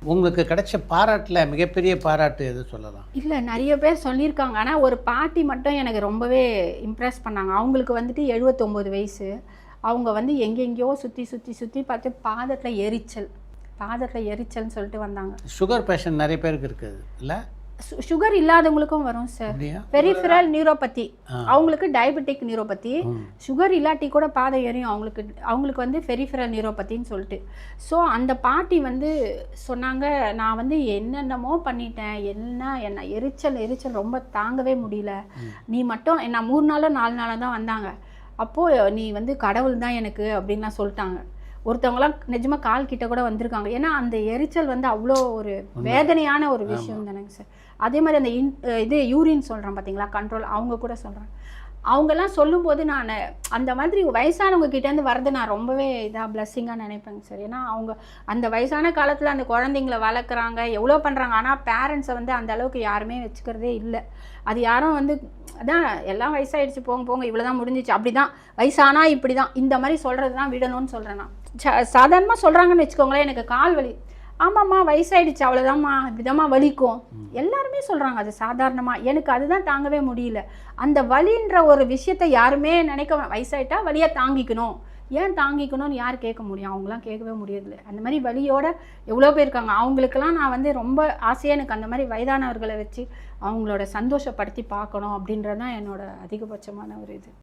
உங்களுக்கு கிடைச்ச பாராட்டில் மிகப்பெரிய பாராட்டு எது சொல்லலாம்? இல்லை, நிறைய பேர் சொல்லியிருக்காங்க. ஆனால் ஒரு பாட்டி மட்டும் எனக்கு ரொம்பவே இம்ப்ரெஸ் பண்ணாங்க. அவங்களுக்கு வந்துட்டு 79 வயசு. அவங்க வந்து எங்கெங்கேயோ சுற்றி சுற்றி சுற்றி பார்த்து பாதத்தில் எரிச்சல்னு சொல்லிட்டு வந்தாங்க. சுகர் பேஷண்ட் நிறைய பேருக்கு இருக்குது இல்லை? சுகர் இல்லாதவங்களுக்கும் வரும் சார். பெரிஃபரல் நியூரோபதி, அவங்களுக்கு டயபெட்டிக் நியூரோபதி. சுகர் இல்லாட்டி கூட பாதை எரியும் அவங்களுக்கு வந்து பெரிஃபரல் நியூரோபதின்னு சொல்லிட்டு. ஸோ அந்த பாட்டி வந்து சொன்னாங்க, நான் வந்து என்னென்னமோ பண்ணிட்டேன், என்ன எரிச்சல் ரொம்ப தாங்கவே முடியல. நீ மட்டும் நான் 3 நாளோ 4 நாளாக தான் வந்தாங்க. அப்போது நீ வந்து கடவுள் தான் எனக்கு அப்படின்லாம் சொல்லிட்டாங்க. ஒருத்தவங்களாம் நிஜமாக கால் கிட்ட கூட வந்திருக்காங்க. ஏன்னா அந்த எரிச்சல் வந்து அவ்வளோ ஒரு வேதனையான ஒரு விஷயம் தானேங்க சார். அதே மாதிரி அந்த இது யூரின் சொல்கிறேன் பார்த்தீங்களா, கண்ட்ரோல், அவங்க கூட சொல்கிறேன். அவங்கெல்லாம் சொல்லும்போது நான் அந்த மாதிரி வயசானவங்க கிட்டேருந்து வர்றது நான் ரொம்பவே இதாக பிளஸ்ஸிங்காக நினைப்பேங்க சார். ஏன்னா அவங்க அந்த வயசான காலத்தில் அந்த குழந்தைங்கள வளர்க்குறாங்க, எவ்வளோ பண்ணுறாங்க. ஆனால் பேரண்ட்ஸை வந்து அந்த அளவுக்கு யாருமே வச்சுக்கிறதே இல்லை. அது யாரும் வந்து அதான் எல்லாம் வயசாகிடுச்சு, போங்க இவ்வளோ தான் முடிஞ்சிச்சு, அப்படி தான் வயசானா இப்படி தான், இந்த மாதிரி சொல்கிறது தான் விடணும்னு சொல்கிறேன் நான். சாதாரணமாக சொல்கிறாங்கன்னு வச்சுக்கோங்களேன், எனக்கு கால் வலி, ஆமாம்மா வயசாயிடுச்சு அவ்வளோதாம்மா, இப்படிதாம்மா வலிக்கும், எல்லாருமே சொல்கிறாங்க. அது சாதாரணமாக. எனக்கு அதுதான் தாங்கவே முடியல. அந்த வலின்ற ஒரு விஷயத்தை யாருமே நினைக்க, வயசாயிட்டா வலியாக தாங்கிக்கணும், ஏன் தாங்கிக்கணும்னு யார் கேட்க முடியும்? அவங்களாம் கேட்கவே முடியதில்லை. அந்த மாதிரி வலியோட எவ்வளோ பேர் இருக்காங்க. அவங்களுக்கெல்லாம் நான் வந்து ரொம்ப ஆசையாக எனக்கு அந்த மாதிரி வயதானவர்களை வச்சு அவங்களோட சந்தோஷப்படுத்தி பார்க்கணும் அப்படின்றது தான் என்னோட அதிகபட்சமான ஒரு இது.